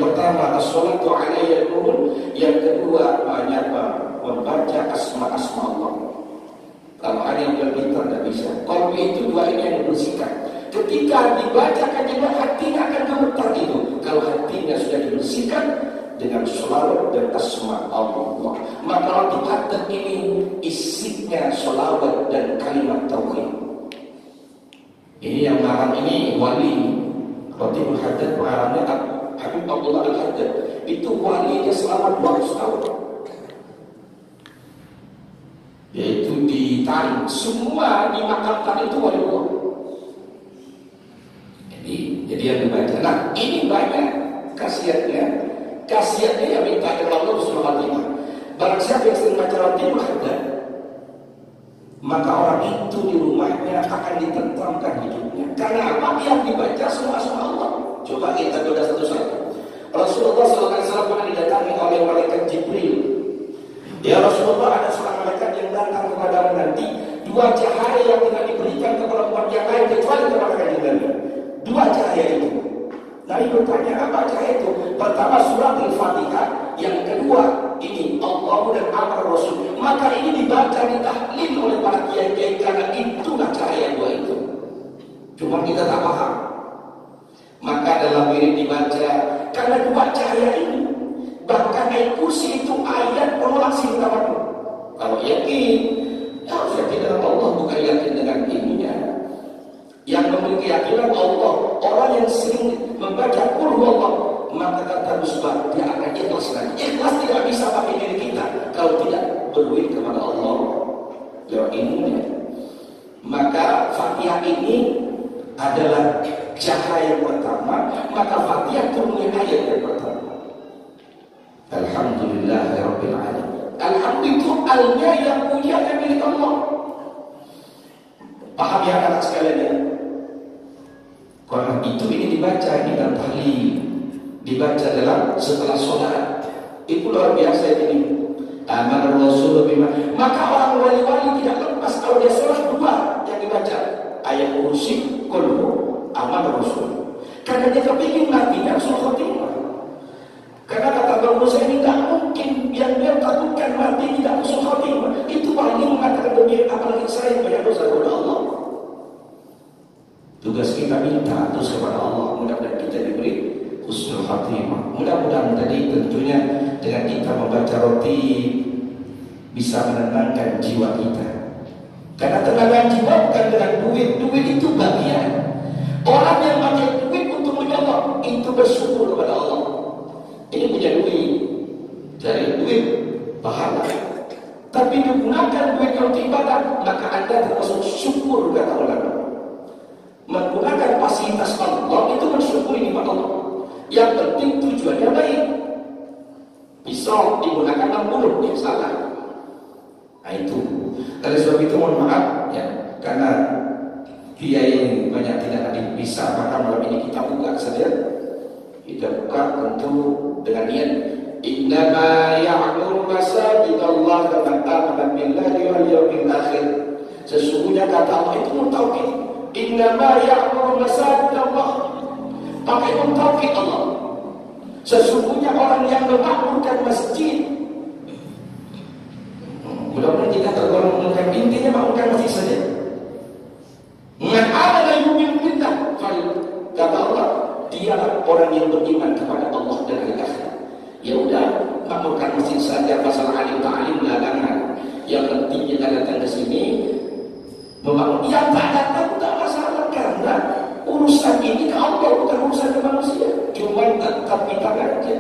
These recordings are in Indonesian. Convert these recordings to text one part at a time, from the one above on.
pertama, as-salatu alaiya nurun. Yang kedua, banyak membaca asma-asma Allah. Kalau ada yang berpintar tidak bisa. Kalau itu dua ini yang dibersihkan. Ketika dibacakan juga hatinya akan gemetar itu. Kalau hatinya sudah dibersihkan dengan sholawat dan asma Allah, maka roti hadat ini isinya sholawat dan kalimat tauhid. Ini yang ngarang ini wali. Roti hadat pengarangnya Habib Abdullah Al-Haddad. Itu walinya selama 200 tahun. Yaitu di Tarim. Semua dimakamkan itu wali Allah. Jadi yang dibaca. Nah, ini banyak khasiatnya. Khasiatnya yang minta Allah Subhanahu wa taala. Barang siapa yang sering baca roti hadat, maka orang itu di rumahnya akan ditentramkan hidupnya. Karena apa? Yang dibaca semua Allah. Coba kita coba satu-satu. Rasulullah SAW pernah didatangi oleh malaikat Jibril. Ya Rasulullah, ada seorang malaikat yang datang kepadamu nanti, dua cahaya yang tidak diberikan kepada umat yang lain kecuali kepada Jibril. Dua cahaya itu. Nabi bertanya, apa cahaya itu? Pertama surat Al-Fatihah, yang kedua ini Allah dan Amr Rasul. Maka ini dibaca, ditahlil oleh para kiai-kiai karena itulah cahaya dua itu. Cuma kita tak paham. Maka dalam wirid dibaca karena dua cahaya ini. Bahkan ayat kursi itu ayat penolak cinta. Kalau yakin, harus yakin dengan Allah, bukan yakin dengan ininya. Yang memiliki keyakinan Allah, orang yang sering membaca qul huwallah, maka kata musbah dia akan ikhlas lagi. Ikhlas tidak bisa pakai diri kita kalau tidak berwir kepada Allah lewat ilmunya. Maka Fatihah ini adalah cahaya yang pertama, maka Fatihah turunnya ayat yang pertama. Alhamdulillahirabbil alamin. Alhamdulillah alnya yang punya milik Allah. Paham ya anak sekalian ya? Karena itu ini dibaca ini dalam tahlil, dibaca dalam setelah sholat. Itu luar biasa ini. Amar Rasul bima. Maka orang wali-wali tidak lepas kalau dia sholat dua yang dibaca ayat kursi, qul amar Rasul. Karena dia kepingin nantinya surah khotimah. Karena kata Bang Musa ini tak mungkin yang dia takutkan mati tidak surah khotimah. Itu paling mengatakan demikian, apalagi saya banyak dosa kepada Allah. Tugas kita minta terus kepada Allah, mudah-mudahan kita diberi husnul khatimah. Mudah-mudahan tadi tentunya dengan kita membaca roti bisa menenangkan jiwa kita. Karena tenangkan jiwa bukan dengan duit. Duit itu bagian. Orang yang pakai duit untuk menyolong itu bersyukur kepada Allah. Ini punya duit, cari duit pahala. Tapi digunakan duit untuk ibadah, maka Anda termasuk syukur kata ulama. Menggunakan fasilitas Allah itu mensyukuri nikmat Allah. Yang penting tujuannya baik. Pisau digunakan 60, ya salah. Nah itu. Oleh sebab itu mohon maaf ya, karena kiai banyak tidak ada bisa, maka malam ini kita buka saja. Kita buka tentu dengan niat innama ya'muru masajidallah man amana billahi wal yawmil akhir. Sesungguhnya kata Allah itu mutauhid. Innama ya'muru masajidallah, pakai mentauhid Allah. Sesungguhnya orang yang memakmurkan masjid. Mudah-mudahan kita tergolong mengenai intinya makmurkan masjid saja. Man amana yu'minu billah, kata Allah, dialah orang yang beriman kepada Allah dan hari akhirat. Ya udah, makmurkan masjid saja, masalah alim ta'alim belakangan. Yang penting kita datang ke sini membangun. Yang tak datang tak masalah, karena urusan ini ke Allah, bukan urusan ke manusia. Cuma tetap kita aja.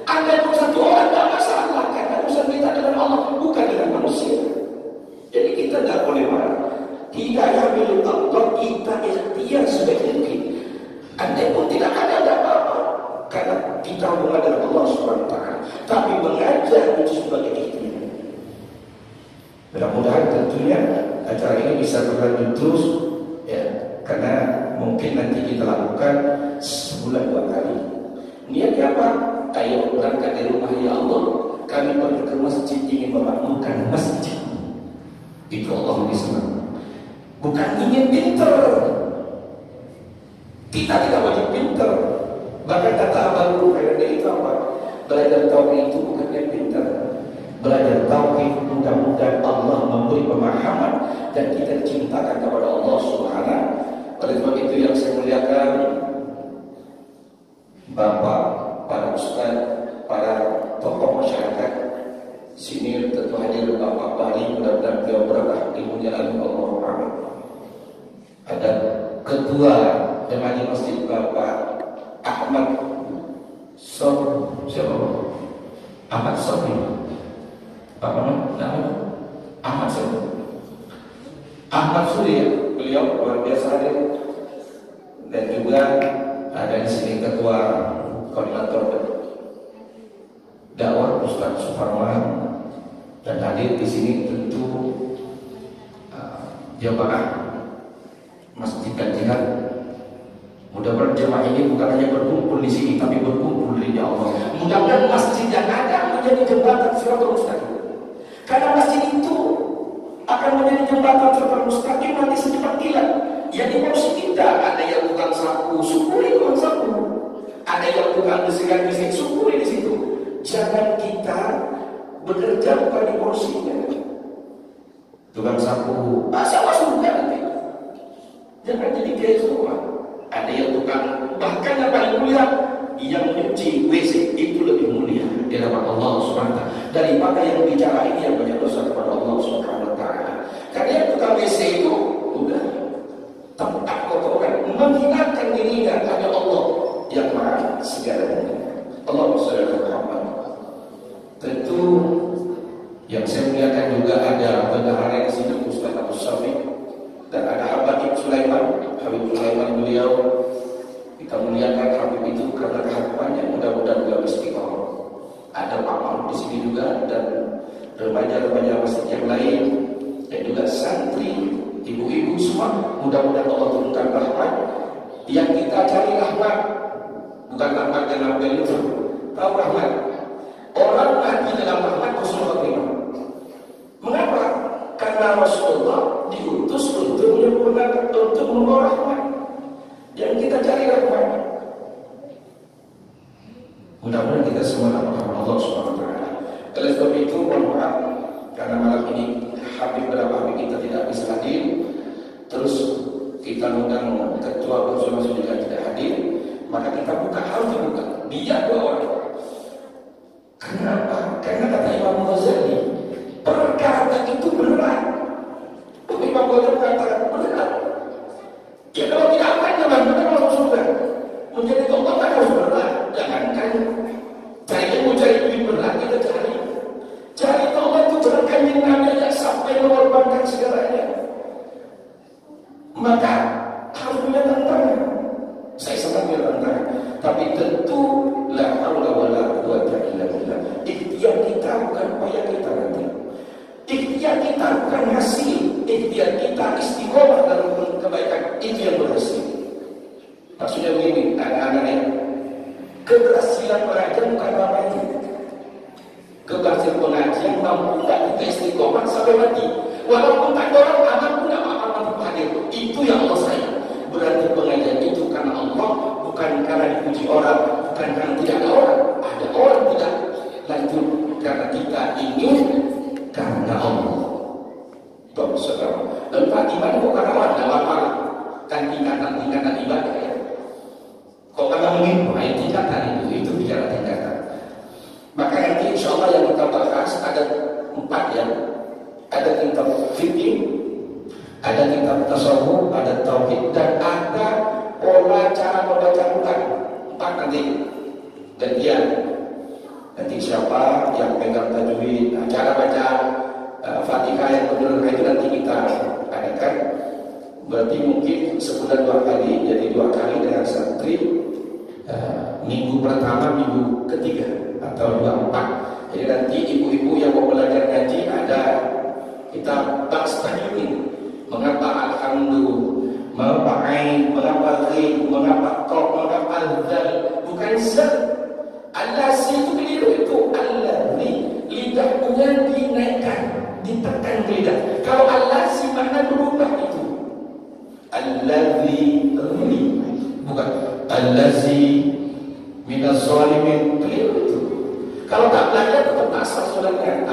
Ada satu orang tak masalah, karena urusan kita dengan Allah, bukan dengan manusia. Jadi kita tidak boleh marah. Tidak yang milik Allah, kita ikhtiar sebaik mungkin. Andai pun tidak ada apa-apa, karena kita menghadap Allah SWT. Tapi mengajar itu sebagai ikhtiar. Mudah-mudahan tentunya acara ini bisa berlanjut terus ya, karena mungkin nanti kita lakukan sebulan 2 kali. Niatnya apa? Ayo berangkat dari rumah ya Allah, kami pergi ke masjid ingin memakmurkan masjid. Itu Allah bisa. Bukan ingin pinter. Kita tidak wajib pinter. Bahkan kata Abang Guru, itu Belajar tauhid itu bukan yang pintar. Belajar tauhid mudah-mudahan Allah memberi pemahaman dan kita cintakan kepada Allah Subhanahu. Oleh sebab itu yang saya muliakan Bapak, para ustaz, para tokoh masyarakat sini, tentu hadir Bapak Bali, mudah-mudahan beliau berkah ilmunya Allah. Ada ketua jemaah masjid Bapak Ahmad siapa? Ahmad Sofi. Apa nama? Ahmad Sofi. Ahmad Suri, beliau luar biasa hadir. Dan juga ada di sini ketua koordinator dakwah Ustaz Suparman, dan hadir di sini tentu jamaah Masjid Kajian. Mudah-mudahan jemaah ini bukan hanya berkumpul di sini, tapi berkumpul di Allah. Mudah-mudahan masjid yang ada menjadi jembatan Siratal Mustaqim. Karena masjid itu akan menjadi jembatan Siratal Mustaqim nanti secepat kilat. Yang di porsi kita ada yang bukan sapu, syukuri bukan sapu. Ada yang bukan bisikan-bisik, syukuri di situ. Jangan kita bekerja bukan di porsinya. Tukang sapu, siapa suruh nanti? Jangan jadi kayak semua. Ada yang tukang, bahkan yang paling mulia yang menyuci WC itu lebih mulia di hadapan Allah Subhanahu wa taala daripada yang bicara ini yang banyak dosa kepada Allah Subhanahu wa taala. Karena yang tukang WC itu udah tempat kotoran, menghinakan dirinya hanya Allah yang Maha segalanya. Allah Subhanahu. Tentu yang saya muliakan juga ada bendahara di sini Ustaz Abu Syafiq, dan ada Habib Sulaiman. Habib Sulaiman beliau kita muliakan Habib itu karena kehadirannya, mudah-mudahan beliau istiqomah. Ada Pak Mahmud di sini juga, dan remaja-remaja masjid yang lain, dan juga santri, ibu-ibu semua. Mudah-mudahan Allah turunkan rahmat. Yang kita cari rahmat bukan rahmat dalam itu, tahu rahmat. Orang mati dalam rahmat husnul khotimah. Mengapa? Karena Rasulullah diutus untuk menyempurnakan, untuk membawa rahmat. Yang kita cari rahmat. Mudah-mudahan kita semua dapat Allah Subhanahu wa taala. Oleh sebab itu, mohon maaf karena malam ini Habib beberapa Habib kita tidak bisa hadir. Terus kita undang ketua Konsul juga tidak hadir. Maka kita buka, harus dibuka. Dia dua orang. Kenapa? Karena kata Imam Ghazali, perkara itu berat. Imam Ghazali mengatakan berat. Ya kalau tidak akan jangan masuk surga. Menjadi tokoh kan harus berat. Jangankan cari ilmu, cari duit berat, kita cari. Cari tokoh itu beratkan yang namanya sampai mengorbankan segalanya. Maka harus punya tantangan. Saya sangat punya tantangan. Tapi tentu la haula wala quwwata illa billah. Ikhtiar kita bukan upaya kita nanti. Ikhtiar kita bukan hasil. Ikhtiar kita istiqomah dalam kebaikan, itu yang berhasil. Maksudnya begini, anak-anaknya, keberhasilan pengajian bukan namanya. Keberhasilan pengajian mampu tidak kita istiqomah sampai mati. Walaupun tak ada orang aman pun tidak apa-apa hadir. Itu yang Allah sayang. Berarti pengajian itu karena Allah, bukan karena dipuji orang, bukan karena tidak ada orang. Ada orang tidak lanjut karena kita ingin karena Allah. Bagus saudara. Dan ibadah kok karena orang tidak apa-apa. Kan tingkatan ibadah ya. Kok karena mungkin tingkatan itu bicara tingkatan. Maka nanti insya Allah yang kita bahas ada 4 ya. Ada kitab fikih, ada kitab tasawuf, ada tauhid, dan ada pola cara membaca Quran. 4 nanti. Dan dia nanti siapa yang pegang tajwid, cara baca Fatihah yang benar itu nanti kita adakan. Berarti mungkin sebulan 2 kali, jadi 2 kali dengan santri. Minggu pertama, minggu ketiga atau 24. Jadi nanti ibu-ibu yang mau belajar ngaji ada kita bahas tajwid. Mengapa alhamdulillah, mengapa ain, mengapa ghaib, mengapa qaf, mengapa dzal, bukan zat. Allazi itu keliru, itu allazi, lidahnya dinaikkan, ditekan lidah. Kalau allazi makna berubah itu. Allazi bukan allazi minas zalimin, keliru itu. Belanda tetap basah saudara.